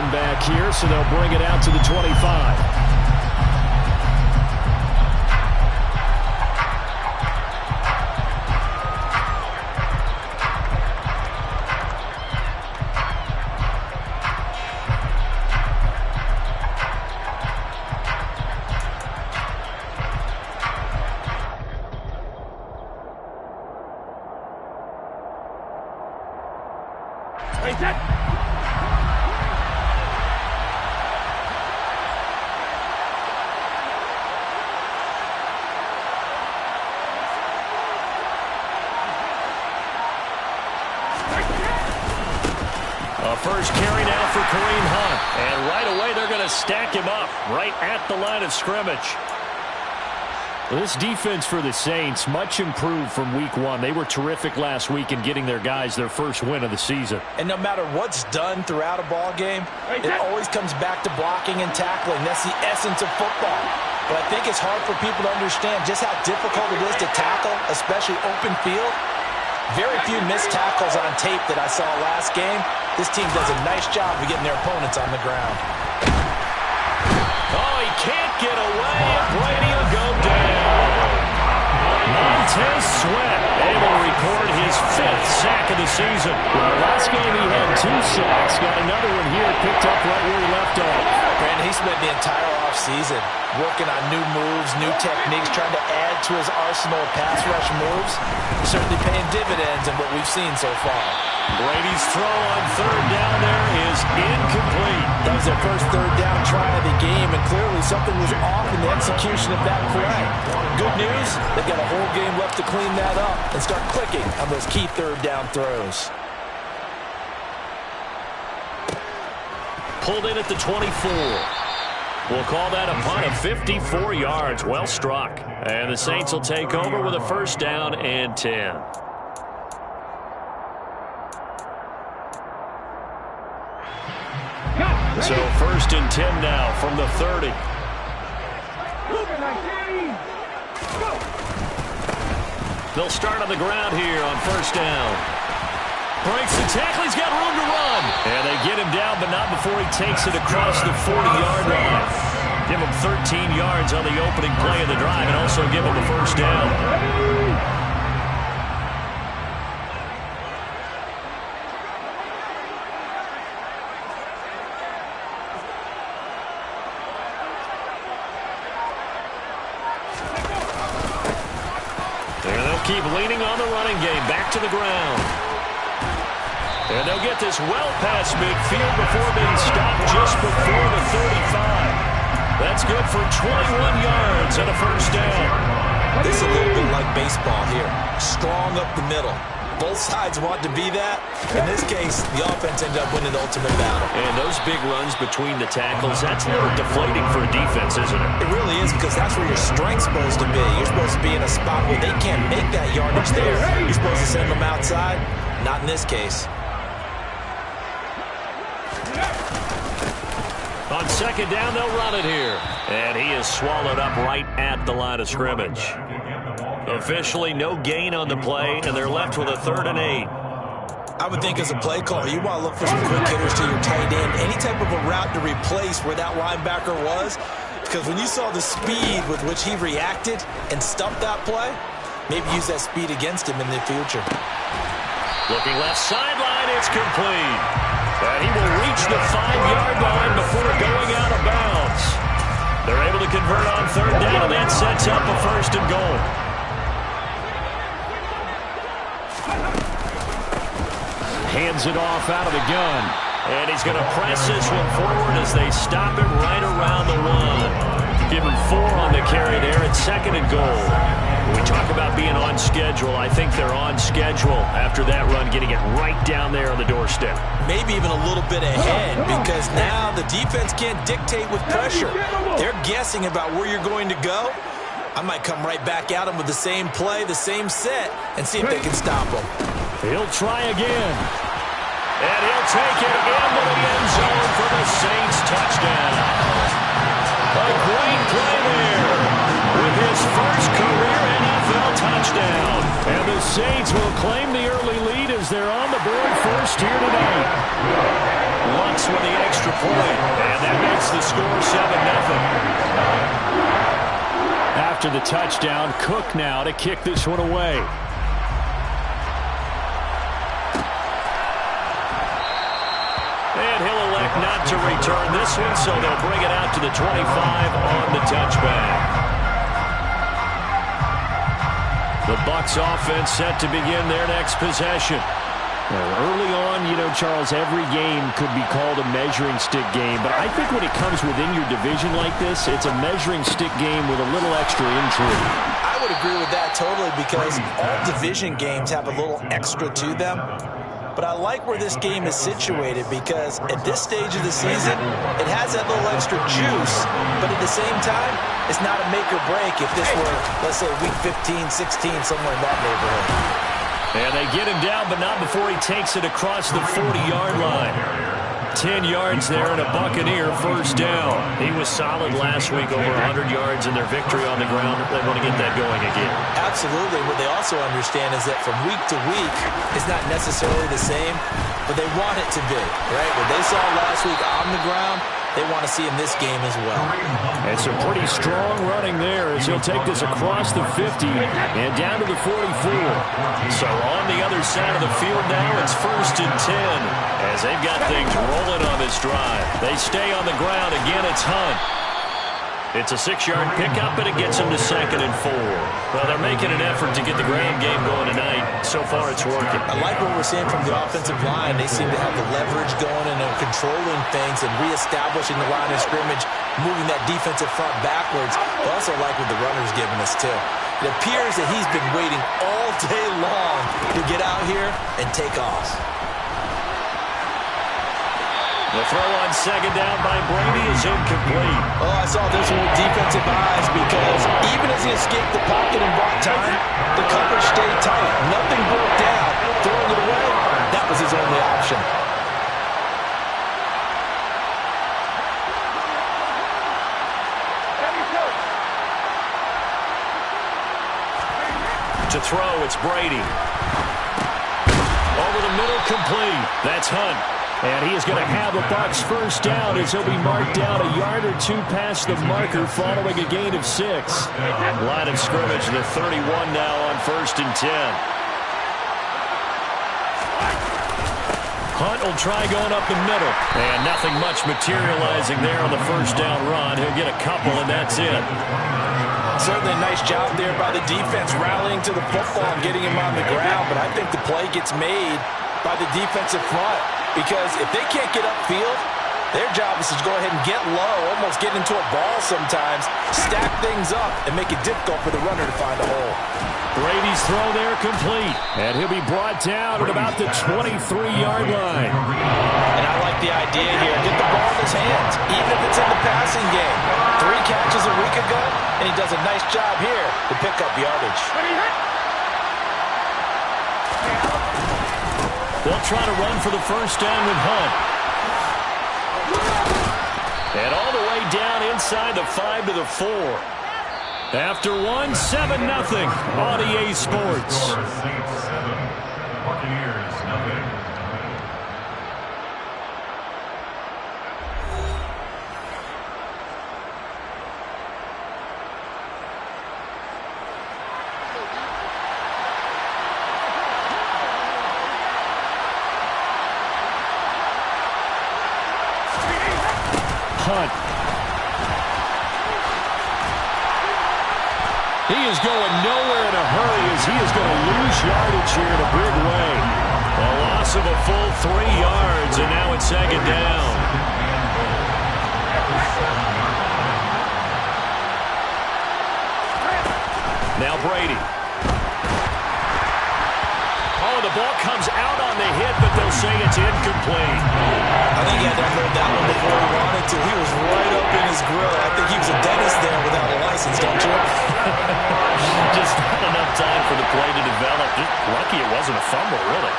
run back here, so they'll bring it out to the 25. First carry now for Kareem Hunt. And right away they're going to stack him up right at the line of scrimmage. Well, this defense for the Saints, much improved from week one. They were terrific last week in getting their guys their first win of the season. And no matter what's done throughout a ball game, it always comes back to blocking and tackling. That's the essence of football. But I think it's hard for people to understand just how difficult it is to tackle, especially open field. Very few missed tackles on tape that I saw last game. This team does a nice job of getting their opponents on the ground. Oh, he can't get away. Brady will go down. Montez Sweat able to record his 5th sack of the season. Well, last game he had 2 sacks. Got another one here, picked up right where he left off. Brandon, he spent the entire offseason working on new moves, new techniques, trying to add to his arsenal of pass rush moves. Certainly paying dividends in what we've seen so far. Brady's throw on 3rd down there is incomplete. That was their first 3rd down try of the game, and clearly something was off in the execution of that play. Good news, they've got a whole game left to clean that up and start clicking on those key 3rd down throws. Pulled in at the 24. We'll call that a punt of 54 yards. Well struck. And the Saints will take over with a 1st down and 10. So 1st and 10 now from the 30. They'll start on the ground here on 1st down. Breaks the tackle. He's got room to run. And they get him down, but not before he takes it across the 40-yard line. Give him 13 yards on the opening play of the drive and also give him a 1st down. Keep leaning on the running game. Back to the ground. And they'll get this well past midfield before being stopped just before the 35. That's good for 21 yards and a 1st down. This is a little bit like baseball here. Strong up the middle. Both sides want to be that. In this case, the offense ended up winning the ultimate battle. And those big runs between the tackles, that's a little deflating for a defense, isn't it? It really is, because that's where your strength's supposed to be. You're supposed to be in a spot where they can't make that yardage there. You're supposed to send them outside. Not in this case. On 2nd down, they'll run it here. And he is swallowed up right at the line of scrimmage. Officially no gain on the play, and they're left with a 3rd and 8. I would think as a play caller, you want to look for some quick hitters to your tight end. Any type of a route to replace where that linebacker was. Because when you saw the speed with which he reacted and stuffed that play, maybe use that speed against him in the future. Looking left sideline, it's complete. And he will reach the 5-yard line before going out of bounds. They're able to convert on 3rd down, and that sets up a 1st and goal. Hands it off out of the gun. And he's going to press this one forward as they stop him right around the 1. Give him 4 on the carry there at 2nd and goal. When we talk about being on schedule, I think they're on schedule after that run, getting it right down there on the doorstep. Maybe even a little bit ahead, because now the defense can't dictate with pressure. They're guessing about where you're going to go. I might come right back at them with the same play, the same set, and see if they can stop them. He'll try again. And he'll take it into the end zone for the Saints touchdown. A great play there with his first career NFL touchdown. And the Saints will claim the early lead as they're on the board first here tonight. Wants this one the extra point. And that makes the score 7-0. After the touchdown, Cook now to kick this one away. And he'll elect not to return this one, so they'll bring it out to the 25 on the touchback. The Bucs offense set to begin their next possession. Early on, Charles, every game could be called a measuring stick game. But I think when it comes within your division like this, it's a measuring stick game with a little extra intrigue. I would agree with that totally because all division games have a little extra to them. But I like where this game is situated because at this stage of the season, it has that little extra juice. But at the same time, it's not a make or break if this were, let's say, week 15, 16, somewhere in that neighborhood. And they get him down, but not before he takes it across the 40-yard line. 10 yards there and a Buccaneer first down. He was solid last week, over 100 yards in their victory on the ground. They want to get that going again. Absolutely. What they also understand is that from week to week, it's not necessarily the same, but they want it to be, right? What they saw last week on the ground, they want to see in this game as well. And some pretty strong running there as he'll take this across the 50 and down to the 44. So on the other side of the field now, it's 1st and 10 as they've got things rolling on this drive. They stay on the ground. Again, it's Hunt. It's a 6-yard pickup, and it gets them to 2nd and 4. Well, they're making an effort to get the ground game going tonight. So far, it's working. I like what we're seeing from the offensive line. They seem to have the leverage going and are controlling things and reestablishing the line of scrimmage, moving that defensive front backwards. I also like what the runner's giving us, too. It appears that he's been waiting all day long to get out here and take off. The throw on 2nd down by Brady is incomplete. Oh, I saw this one with defensive eyes because even as he escaped the pocket and bought time, the coverage stayed tight. Nothing broke down. Throwing it away, that was his only option. To throw, it's Brady. Over the middle, complete. That's Hunt. And he is going to have the Bucs first down as he'll be marked down a yard or two past the marker following a gain of 6. Line of scrimmage, the 31 now on 1st and 10. Hunt will try going up the middle. And nothing much materializing there on the first down run. He'll get a couple, and that's it. Certainly a nice job there by the defense rallying to the football and getting him on the ground. But I think the play gets made by the defensive front. Because if they can't get upfield, their job is to go ahead and get low, almost get into a ball sometimes, stack things up, and make it difficult for the runner to find a hole. Brady's throw there complete. And he'll be brought down at about the 23-yard line. And I like the idea here. Get the ball in his hands, even if it's in the passing game. 3 catches a week ago, and he does a nice job here to pick up yardage. They'll try to run for the first down with Hunt. And all the way down inside the 5 to the 4. After 1, 7-0 on EA Sports. Hunt. He is going nowhere in a hurry as he is going to lose yardage here in a big way. A loss of a full 3 yards, and now it's 2nd down. Now Brady. Oh, the ball comes out on the hit, but they'll say it's incomplete. I think he had to unload that one before he wanted to. He was right up in his grill. I think he was a dentist there without a license, don't you? Just not enough time for the play to develop. Just lucky it wasn't a fumble, really.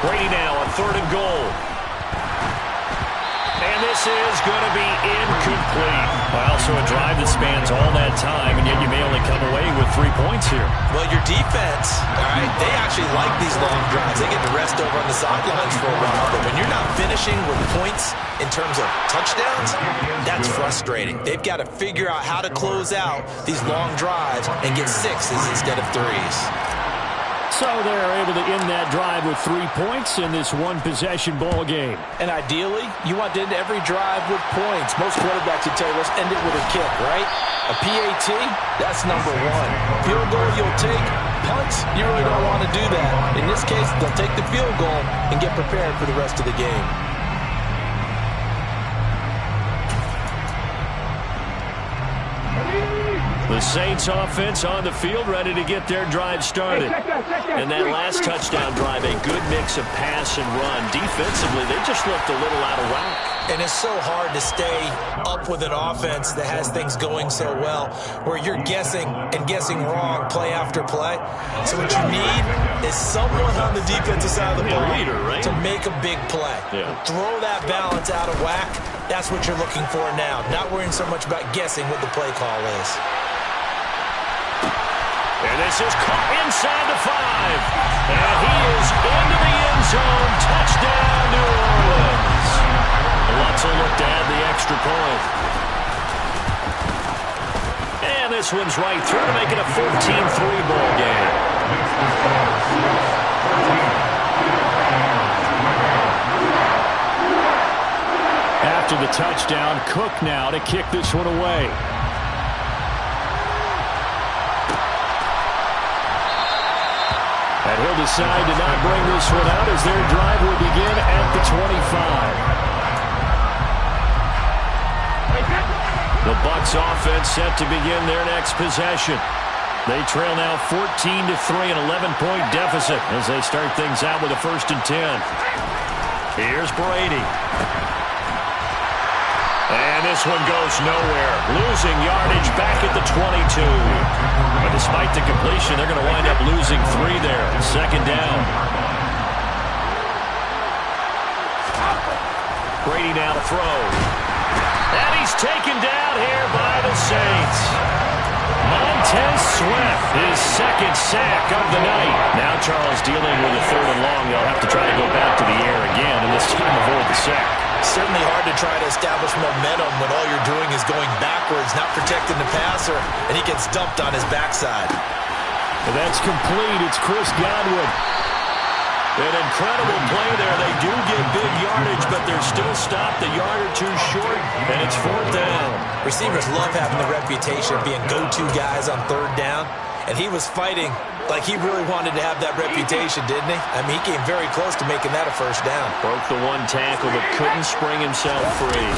Brady now on 3rd and goal. And And this is going to be incomplete. Well, so a drive that spans all that time, and yet you may only come away with 3 points here. Well, your defense, all right, they actually like these long drives. They get to rest over on the sidelines for a while. But when you're not finishing with points in terms of touchdowns, that's frustrating. They've got to figure out how to close out these long drives and get 6s instead of 3s. So they're able to end that drive with 3 points in this one-possession ball game. And ideally, you want to end every drive with points. Most quarterbacks would tell you, let's end it with a kick, right? A PAT, that's number 1. Field goal you'll take. Punts, you really don't want to do that. In this case, they'll take the field goal and get prepared for the rest of the game. The Saints offense on the field, ready to get their drive started. And that last touchdown drive, a good mix of pass and run. Defensively, they just looked a little out of whack. And it's so hard to stay up with an offense that has things going so well, where you're guessing and guessing wrong play after play. So what you need is someone on the defensive side of the ball to make a big play. Throw that balance out of whack. That's what you're looking for now. Not worrying so much about guessing what the play call is. And this is caught inside the 5. And he is into the end zone. Touchdown, New Orleans. Lutzel looked to add the extra point. And this one's right through to make it a 14-3 ball game. After the touchdown, Cook now to kick this one away. And he'll decide to not bring this one out as their drive will begin at the 25. The Bucs offense set to begin their next possession. They trail now 14-3, an 11-point deficit as they start things out with a 1st and 10. Here's Brady. And this one goes nowhere. Losing yardage back at the 22. But despite the completion, they're going to wind up losing 3 there. 2nd down. Brady now to throw. And he's taken down here by the Saints. Montez Sweat, his 2nd sack of the night. Now Charles dealing with a 3rd and long. They'll have to try to go back to the air again, and this time avoid the sack. Certainly hard to try to establish momentum when all you're doing is going backwards, not protecting the passer, and he gets dumped on his backside. Well, that's complete. It's Chris Godwin. An incredible play there. They do get big yardage, but they're still stopped a yard or 2 short, and it's 4th down. Receivers love having the reputation of being go-to guys on 3rd down, and he was fighting like he really wanted to have that reputation, didn't he? I mean, he came very close to making that a 1st down. Broke the 1 tackle, but couldn't spring himself free.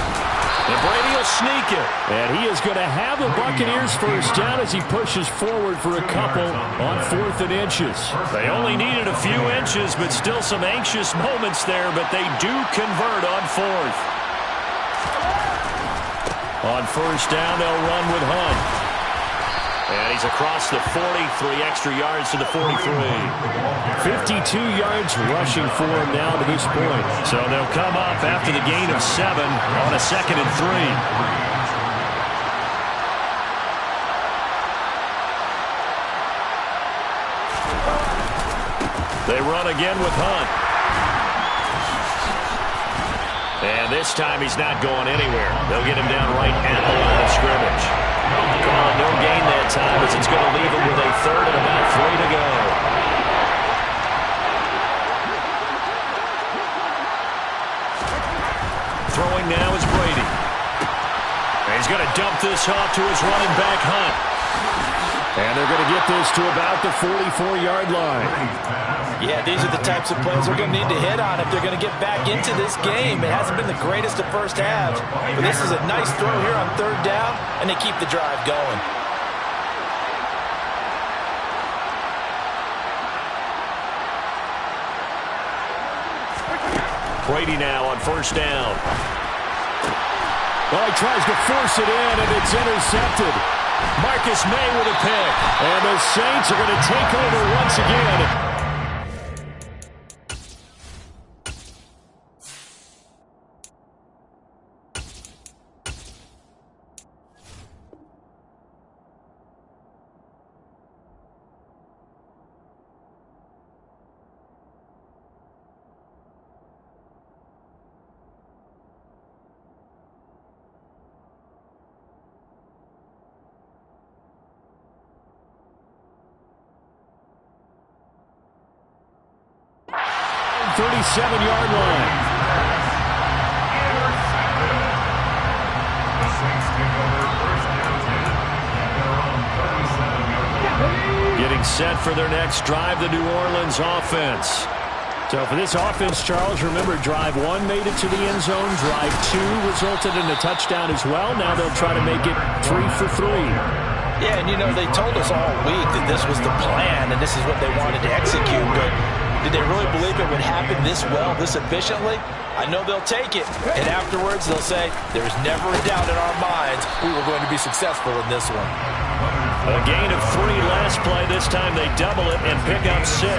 And Brady will sneak it. And he is going to have the Buccaneers 1st down as he pushes forward for a couple on 4th and inches. They only needed a few inches, but still some anxious moments there, but they do convert on 4th. On 1st down, they'll run with Hunt. And he's across the 40, 3 extra yards to the 43. 52 yards rushing for him now to this point. So they'll come up after the gain of 7 on a 2nd and 3. They run again with Hunt. And this time he's not going anywhere. They'll get him down right at the line of scrimmage. Calling no gain that time as it's going to leave him with a 3rd and about 3 to go. Throwing now is Brady. And he's going to dump this off to his running back, Hunt. And they're going to get this to about the 44-yard line. Yeah, these are the types of plays they're going to need to hit on if they're going to get back into this game. It hasn't been the greatest of first halves, but this is a nice throw here on 3rd down, and they keep the drive going. Brady now on 1st down. Well, he tries to force it in, and it's intercepted. Marcus May with a pick. And the Saints are going to take over once again. 37-yard line. Getting set for their next drive, the New Orleans offense. So for this offense, Charles, remember, drive 1 made it to the end zone. Drive 2 resulted in a touchdown as well. Now they'll try to make it 3 for 3. Yeah, and you know, they told us all week that this was the plan and this is what they wanted to execute, but did they really believe it would happen this well, this efficiently? I know they'll take it, and afterwards they'll say, there's never a doubt in our minds we were going to be successful in this one. A gain of 3 last play. This time they double it and pick up 6.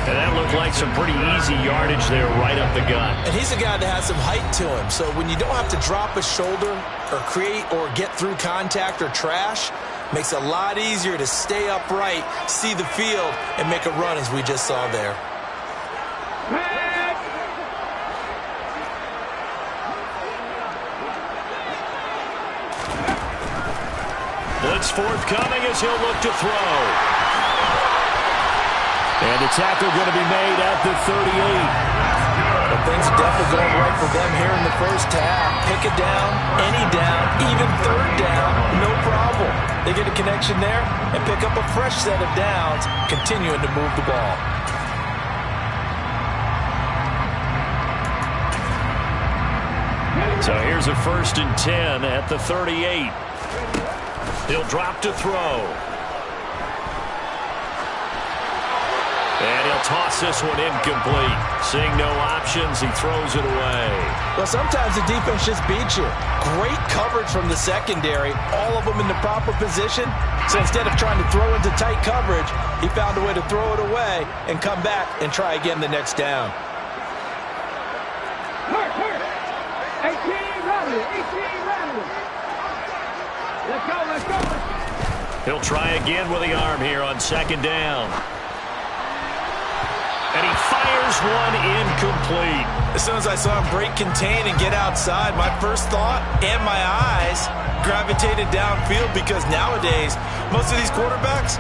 And that looked like some pretty easy yardage there right up the gut. And he's a guy that has some height to him, so when you don't have to drop a shoulder or create or get through contact or trash, makes it a lot easier to stay upright, see the field, and make a run as we just saw there. Blitz forthcoming as he'll look to throw. And the tackle going to be made at the 38. But things are definitely going right for them here in the first half. Pick a down, any down, even third down, no problem. They get a connection there and pick up a fresh set of downs, continuing to move the ball. So here's a 1st and 10 at the 38. He'll drop to throw. And he'll toss this one incomplete. Seeing no options, he throws it away. Well, sometimes the defense just beats you. Great coverage from the secondary, all of them in the proper position. So instead of trying to throw into tight coverage, he found a way to throw it away and come back and try again the next down. 18 running. Let's go. He'll try again with the arm here on 2nd down. And he fires one incomplete. As soon as I saw him break contain and get outside, my first thought and my eyes gravitated downfield, because nowadays, most of these quarterbacks,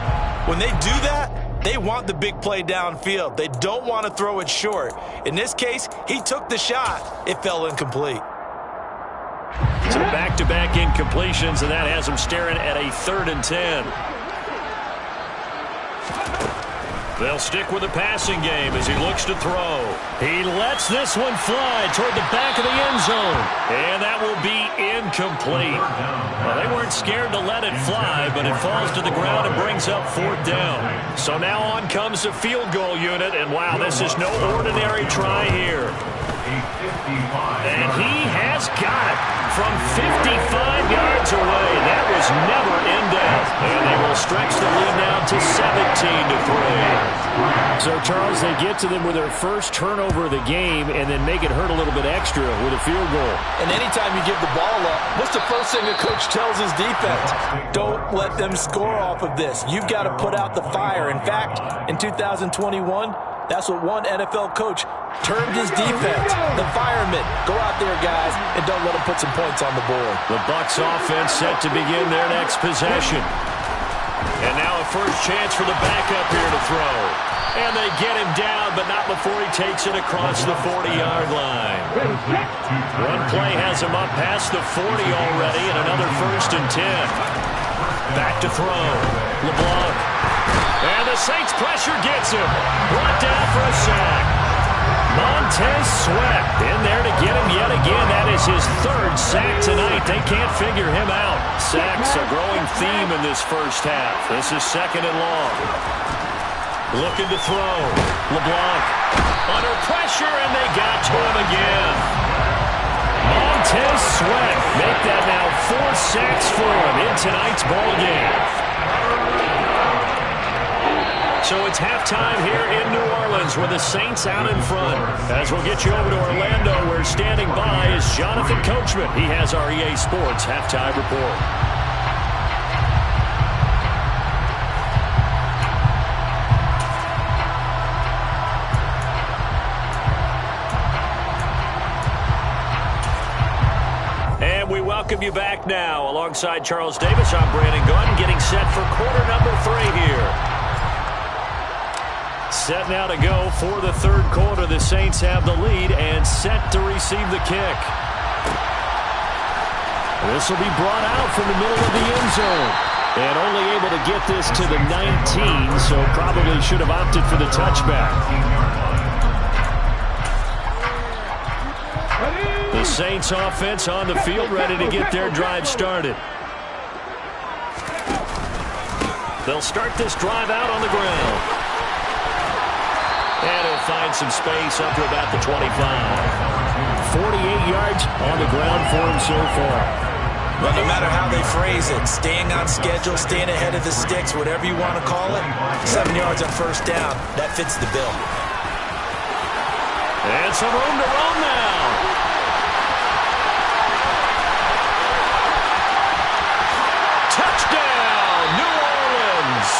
when they do that, they want the big play downfield. They don't want to throw it short. In this case, he took the shot. It fell incomplete. So back-to-back incompletions, and that has him staring at a 3rd and 10. They'll stick with the passing game as he looks to throw. He lets this one fly toward the back of the end zone. And that will be incomplete. Well, they weren't scared to let it fly, but it falls to the ground and brings up 4th down. So now on comes the field goal unit, and wow, this is no ordinary try here. And he has got it from 55 yards away. That was never in doubt. And they will stretch the lead now to 17-3. So, Charles, they get to them with their first turnover of the game and then make it hurt a little bit extra with a field goal. And anytime you give the ball up, what's the first thing a coach tells his defense? Don't let them score off of this. You've got to put out the fire. In fact, in 2021, that's what one NFL coach termed his defense, the firemen. Go out there, guys, and don't let them put some points on the board. The Bucs offense set to begin their next possession. And now a first chance for the backup here to throw. And they get him down, but not before he takes it across the 40-yard line. One play has him up past the 40 already, and another 1st and 10. Back to throw. LeBlanc. And the Saints pressure gets him. Brought down for a sack. Montez Sweat in there to get him yet again. That is his 3rd sack tonight. They can't figure him out. Sacks a growing theme in this first half. This is 2nd and long. Looking to throw. LeBlanc under pressure, and they got to him again. Montez Sweat make that now 4 sacks for him in tonight's ball game. So it's halftime here in New Orleans with the Saints out in front. As we'll get you over to Orlando, where standing by is Jonathan Coachman. He has our EA Sports halftime report. And we welcome you back now. Alongside Charles Davis, I'm Brandon Gunn, getting set for quarter number 3 here. Set now to go for the third quarter. The Saints have the lead and set to receive the kick. This will be brought out from the middle of the end zone. And only able to get this to the 19, so probably should have opted for the touchback. The Saints offense on the field, ready to get their drive started. They'll start this drive out on the ground. And he'll find some space up to about the 25. 48 yards on the ground for him so far. Well, no matter how they phrase it, staying on schedule, staying ahead of the sticks, whatever you want to call it, 7 yards on first down, that fits the bill. And some room to run now. Touchdown, New Orleans.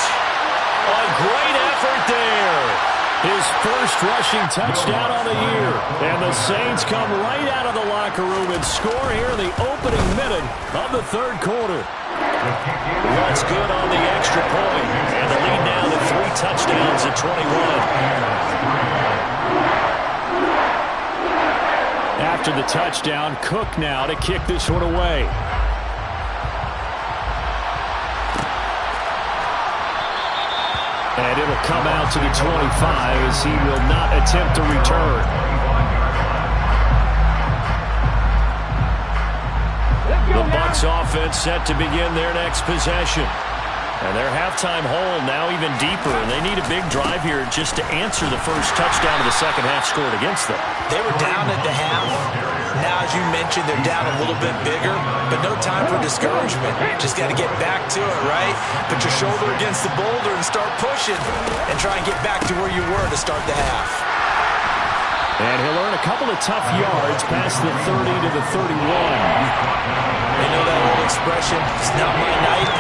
A great effort there. His first rushing touchdown on the year. And the Saints come right out of the locker room and score here in the opening minute of the third quarter. What's good on the extra point. And the lead now to 3 touchdowns at 21. After the touchdown, Cook now to kick this one away. And it'll come out to the 25 as he will not attempt to return. The Bucs offense set to begin their next possession. And their halftime hole now even deeper, and they need a big drive here just to answer the first touchdown of the second half scored against them. They were down at the half. Now, as you mentioned, they're down a little bit bigger, but no time for discouragement. Just got to get back to it, right? Put your shoulder against the boulder and start pushing and try and get back to where you were to start the half. And he'll earn a couple of tough yards past the 30 to the 31. You know that old expression, it's not my night.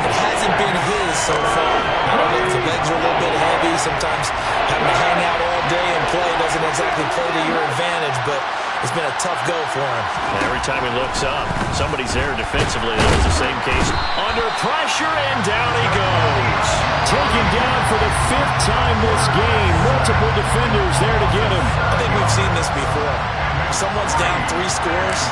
It hasn't been his so far. I don't know if the legs are a little bit heavy. Sometimes having to hang out all day and play doesn't exactly play to your advantage, but it's been a tough go for him. And every time he looks up, somebody's there defensively. That was the same case. Under pressure, and down he goes. Taken down for the 5th time this game. Multiple defenders there to get him. I think we've seen this before. Someone's down 3 scores.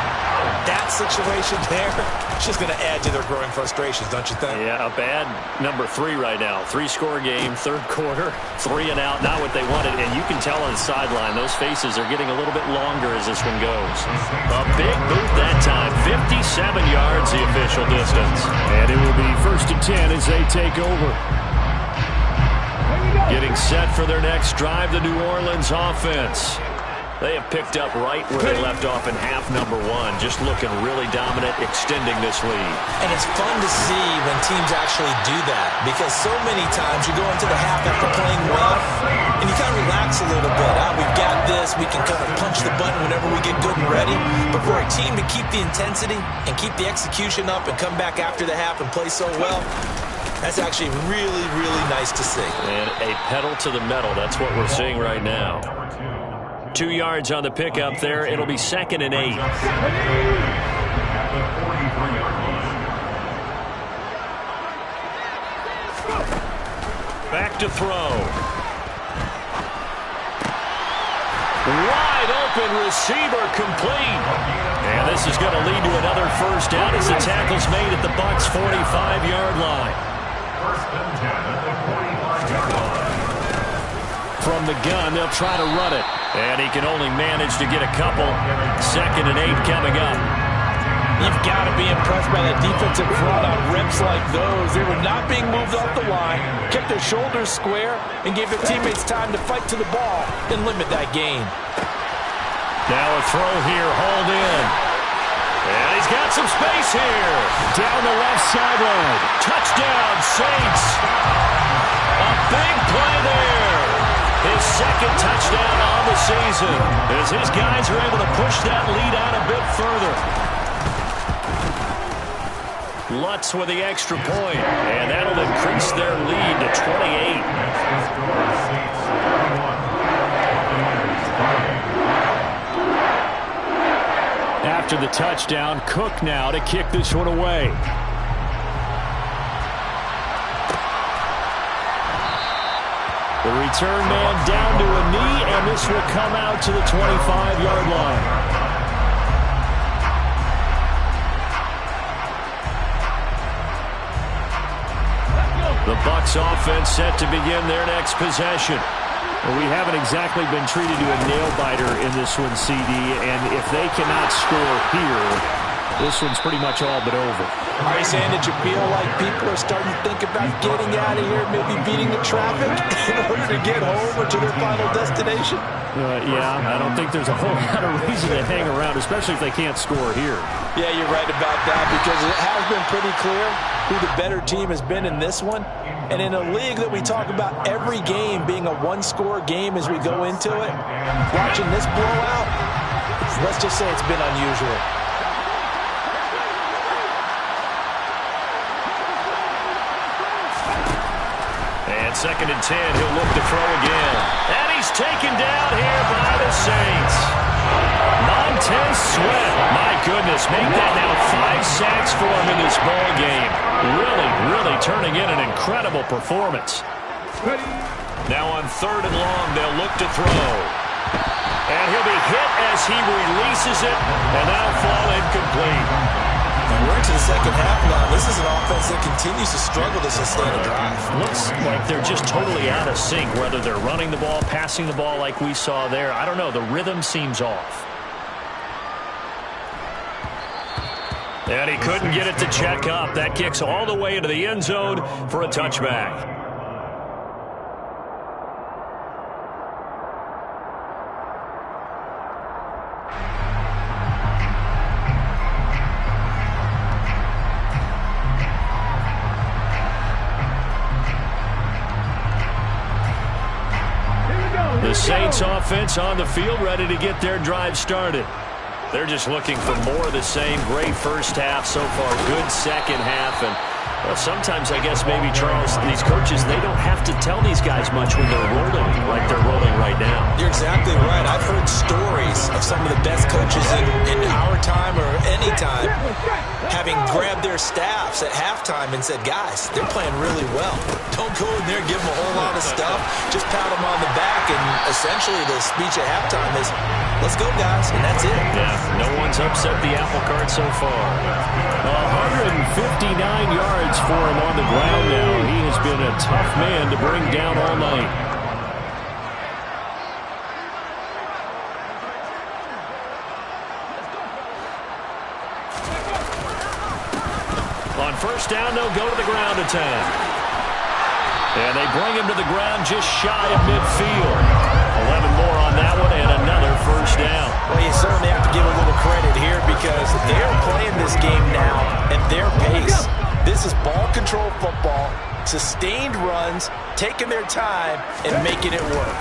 That situation there, it's just going to add to their growing frustrations, don't you think? Yeah, a bad number 3 right now. 3-score game, third quarter, 3 and out, not what they wanted. And you can tell on the sideline, those faces are getting a little bit longer as this one goes. A big boot that time, 57 yards the official distance. And it will be 1st and 10 as they take over. Getting set for their next drive, the New Orleans offense. They have picked up right where they left off in half number 1, just looking really dominant, extending this lead. And it's fun to see when teams actually do that, because so many times you go into the half after playing well, and you kind of relax a little bit. We've got this. We can kind of punch the button whenever we get good and ready. But for a team to keep the intensity and keep the execution up and come back after the half and play so well, that's actually really, really nice to see. And a pedal to the metal. That's what we're seeing right now. 2 yards on the pickup there. It'll be 2nd and 8. Back to throw. Wide open receiver complete. And this is going to lead to another first down as the tackle's made at the Bucs' 45-yard line. From the gun, they'll try to run it. And he can only manage to get a couple. 2nd and 8 coming up. You've got to be impressed by that defensive front on reps like those. They were not being moved off the line, kept their shoulders square, and gave their teammates time to fight to the ball and limit that gain. Now a throw here, hauled in. And he's got some space here. Down the left sideline. Touchdown, Saints. A big play there. His 2nd touchdown on the season as his guys are able to push that lead out a bit further. Lutz with the extra point, and that'll increase their lead to 28. After the touchdown, Cook now to kick this one away. The return man down to a knee, and this will come out to the 25-yard line. The Bucs offense set to begin their next possession. Well, we haven't exactly been treated to a nail-biter in this one, CD, and if they cannot score here, this one's pretty much all but over. Are you saying that you feel like people are starting to think about getting out of here, maybe beating the traffic in order to get home or to their final destination? Yeah, I don't think there's a whole lot of reason to hang around, especially if they can't score here. Yeah, you're right about that, because it has been pretty clear who the better team has been in this one. And in a league that we talk about every game being a one-score game as we go into it, watching this blowout, let's just say it's been unusual. And 2nd and 10, he'll look to throw again. And he's taken down here by the Saints. Montez Sweat, my goodness, make that now 5 sacks for him in this ball game. Really turning in an incredible performance. Now on 3rd and long, they'll look to throw. And he'll be hit as he releases it, and that'll fall incomplete. We're into the second half now. This is an offense that continues to struggle to sustain a drive. Looks like they're just totally out of sync, whether they're running the ball, passing the ball like we saw there. I don't know. The rhythm seems off. And he couldn't get it to check up. That kicks all the way into the end zone for a touchback. The Saints offense on the field, ready to get their drive started. They're just looking for more of the same. Great first half so far. Good second half. And well, sometimes I guess maybe, Charles, these coaches, they don't have to tell these guys much when they're rolling like they're rolling right now. You're exactly right. I've heard stories of some of the best coaches in our time or any time having grabbed their staffs at halftime and said, guys, they're playing really well. Don't go in there and give them a whole lot of stuff. Just pat them on the back. And essentially the speech at halftime is, let's go, guys, and that's it. Yeah, no one's upset the apple cart so far. 159 yards for him on the ground now. He has been a tough man to bring down all night. On 1st down, they'll go to the ground attack. And they bring him to the ground just shy of midfield. 11 more on that one and another 1st down. Well, you certainly have to give a little credit here because they're playing this game now at their pace. This is ball control football, sustained runs, taking their time, and making it work.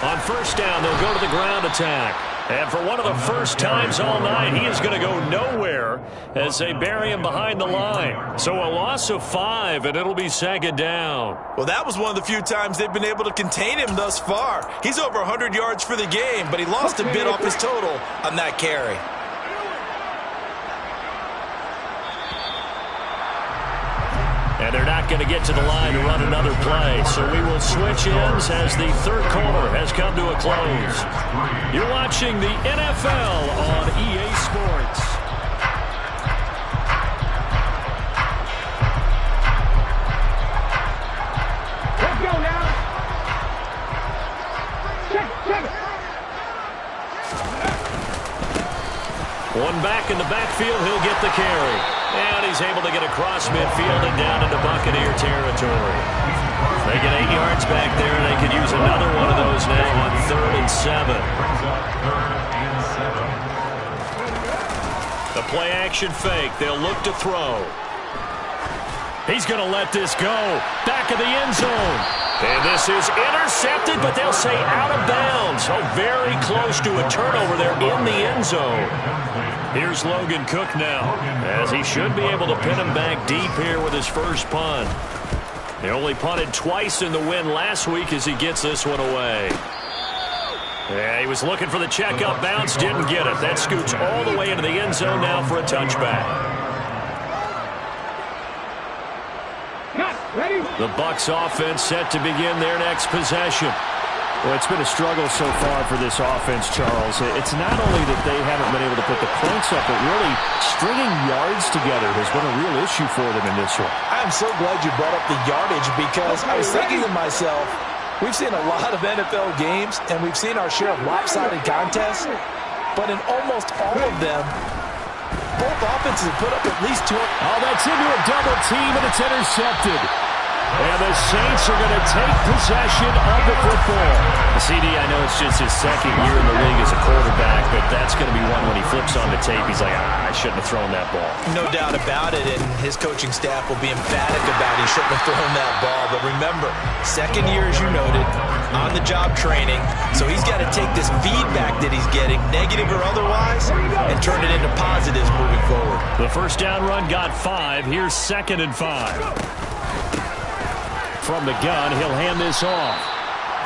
On 1st down, they'll go to the ground attack. And for one of the first times all night, he is going to go nowhere as they bury him behind the line. So a loss of 5, and it'll be 2nd down. Well, that was one of the few times they've been able to contain him thus far. He's over 100 yards for the game, but he lost a bit off his total on that carry. And they're not going to get to the line to run another play. So we will switch ends as the 3rd quarter has come to a close. You're watching the NFL on EA Sports. Let's go now. Check it. One back in the backfield, he'll get the carry. And he's able to get across midfield and down into Buccaneer territory. They get 8 yards back there. They could use another one of those now on 3rd and 7. The play action fake. They'll look to throw. He's going to let this go. Back of the end zone. And this is intercepted, but they'll say out of bounds. Oh, very close to a turnover there in the end zone. Here's Logan Cook now, as he should be able to pin him back deep here with his first punt. He only punted twice in the win last week as he gets this one away. Yeah, he was looking for the check-up bounce, didn't get it. That scoots all the way into the end zone now for a touchback. Cut. Ready? The Bucs offense set to begin their next possession. Well, it's been a struggle so far for this offense, Charles. It's not only that they haven't been able to put the points up, but really stringing yards together has been a real issue for them in this one. I'm so glad you brought up the yardage because I was thinking to myself, we've seen a lot of NFL games, and we've seen our share of lopsided contests, but in almost all of them, both offenses have put up at least 2. Oh, that's into a double team, and it's intercepted. And the Saints are going to take possession of the football. CD, I know it's just his second year in the league as a quarterback, but that's going to be one when he flips on the tape. He's like, I shouldn't have thrown that ball. No doubt about it, and his coaching staff will be emphatic about he shouldn't have thrown that ball. But remember, second year, as you noted, on-the-job training, so he's got to take this feedback that he's getting, negative or otherwise, and turn it into positives moving forward. The first down run got 5. Here's 2nd and 5. From the gun, he'll hand this off.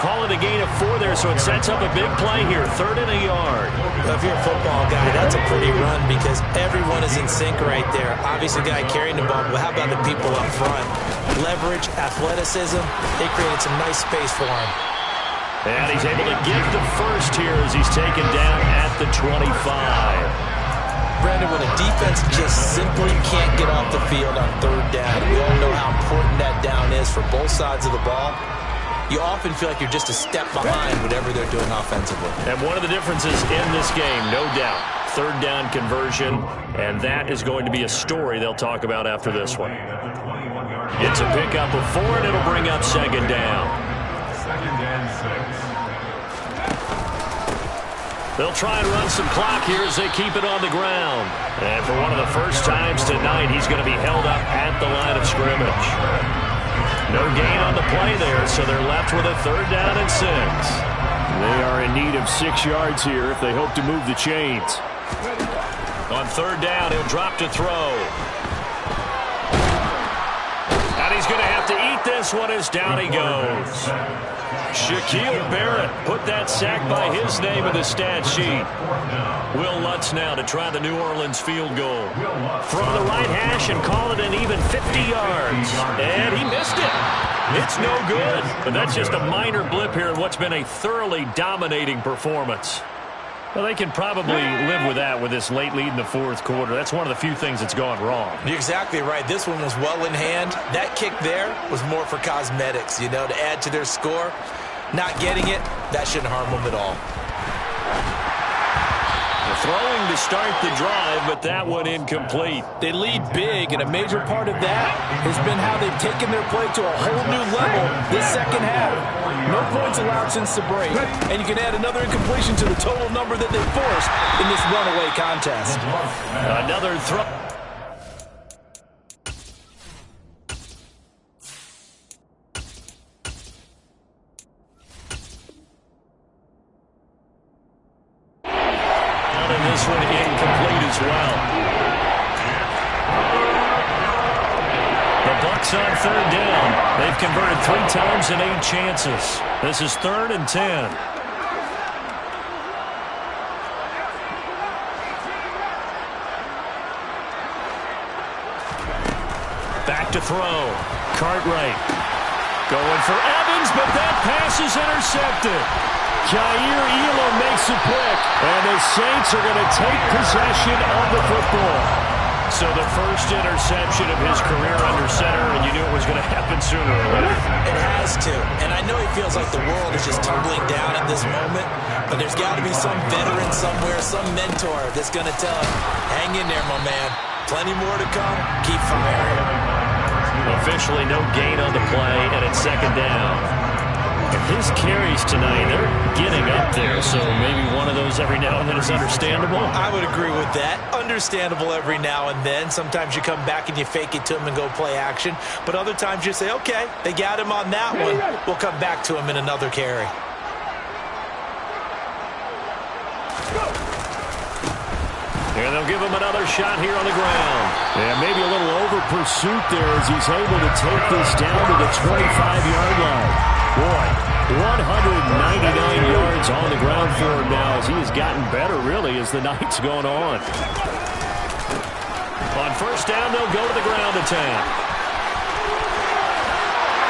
Call it a gain of 4 there, so it sets up a big play here. 3rd and a yard. Well, if you're a football guy, that's a pretty run because everyone is in sync right there. Obviously, the guy carrying the ball, but how about the people up front? Leverage, athleticism, they created some nice space for him. And he's able to get the first here as he's taken down at the 25. Brandon, when a defense just simply can't get off the field on 3rd down, we all know how important that down is for both sides of the ball. You often feel like you're just a step behind whatever they're doing offensively. And one of the differences in this game, no doubt, 3rd down conversion, and that is going to be a story they'll talk about after this one. It's a pickup of 4, and it'll bring up 2nd down. 2nd and 6. They'll try and run some clock here as they keep it on the ground. And for one of the first times tonight, he's going to be held up at the line of scrimmage. No gain on the play there, so they're left with a 3rd down and 6. They are in need of 6 yards here if they hope to move the chains. On 3rd down, he'll drop to throw. And he's going to have to eat this one as down he goes. Shaquille Barrett put that sack by his name in the stat sheet. Will Lutz now to try the New Orleans field goal. From the right hash and call it an even 50 yards. And he missed it. It's no good. But that's just a minor blip here in what's been a thoroughly dominating performance. Well, they can probably live with that with this late lead in the 4th quarter. That's one of the few things that's gone wrong. You're exactly right. This one was well in hand. That kick there was more for cosmetics, to add to their score. Not getting it, that shouldn't harm them at all. Throwing to start the drive, but that one incomplete. They lead big, and a major part of that has been how they've taken their play to a whole new level this second half. No points allowed since the break, and you can add another incompletion to the total number that they forced in this runaway contest. Another throw. This one incomplete as well. The Bucs on 3rd down. They've converted 3 times in 8 chances. This is 3rd and 10. Back to throw. Cartwright going for Evans, but that pass is intercepted. Jair Elam makes it quick, and the Saints are going to take possession of the football. So the first interception of his career under center, and you knew it was going to happen sooner or later. It has to, and I know he feels like the world is just tumbling down at this moment, but there's got to be some veteran somewhere, some mentor that's going to tell him, hang in there, my man. Plenty more to come. Keep firing. Officially no gain on the play, and it's 2nd down. And his carries tonight, they're getting up there, so maybe one of those every now and then is understandable. I would agree with that. Understandable every now and then. Sometimes you come back and you fake it to him and go play action. But other times you say, okay, they got him on that one. We'll come back to him in another carry. And they'll give him another shot here on the ground. Yeah, maybe a little over pursuit there as he's able to take this down to the 25-yard line. Boy, 199 yards on the ground for him now as he has gotten better, really, as the night's gone on. On 1st down, they'll go to the ground attack.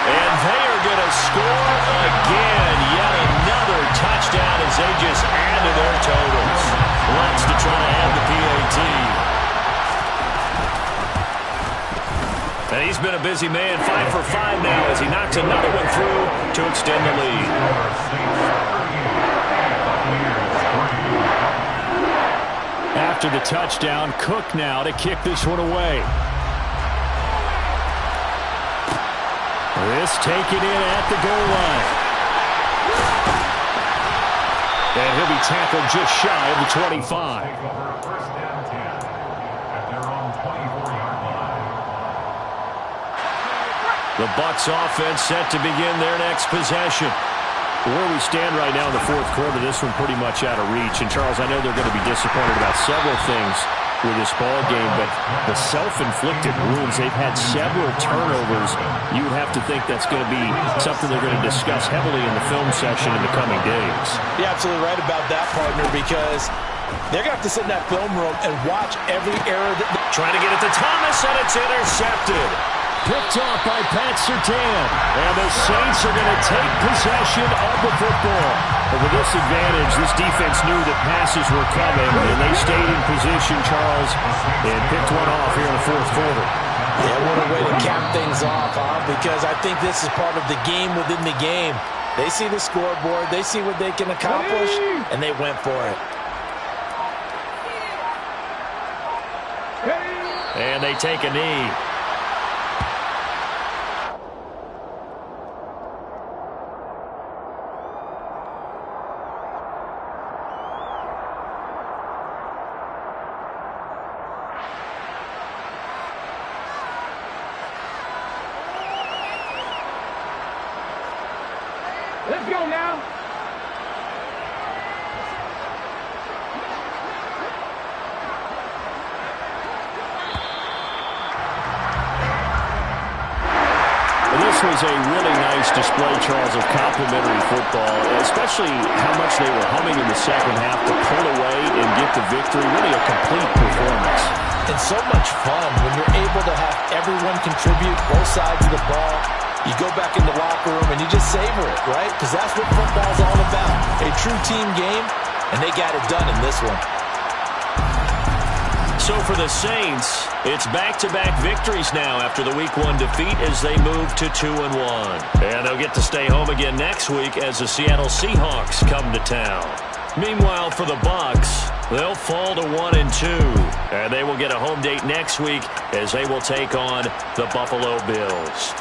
And they are going to score again. Yet another touchdown as they just add to their totals. Lots to try to add the PAT. And he's been a busy man, 5 for 5 now as he knocks another one through to extend the lead. After the touchdown, Cook now to kick this one away. This taken in at the goal line. And he'll be tackled just shy of the 25. The Bucs offense set to begin their next possession. Where we stand right now in the fourth quarter, this one pretty much out of reach. And, Charles, I know they're going to be disappointed about several things with this ball game, but the self-inflicted wounds, they've had several turnovers. You would have to think that's going to be something they're going to discuss heavily in the film session in the coming days. You're absolutely right about that, partner, because they're going to have to sit in that film room and watch every error. Trying to get it to Thomas, and it's intercepted. Picked off by Pat Surtain. And the Saints are going to take possession of the football. But with this advantage, this defense knew that passes were coming, and they stayed in position, Charles, and picked one off here in the fourth quarter. Yeah, what a way to cap things off, huh? Because I think this is part of the game within the game. They see the scoreboard, they see what they can accomplish, and they went for it. And they take a knee. Let's go now. This was a really nice display, Charles, of complimentary football, especially how much they were humming in the second half to pull away and get the victory. Really a complete performance. And so much fun when you're able to have everyone contribute, both sides of the ball. You go back in the locker room and you just savor it, right? Because that's what football's all about. A true team game, and they got it done in this one. So for the Saints, it's back-to-back victories now after the Week 1 defeat as they move to 2-1. And they'll get to stay home again next week as the Seattle Seahawks come to town. Meanwhile, for the Bucs, they'll fall to 1-2. And they will get a home date next week as they will take on the Buffalo Bills.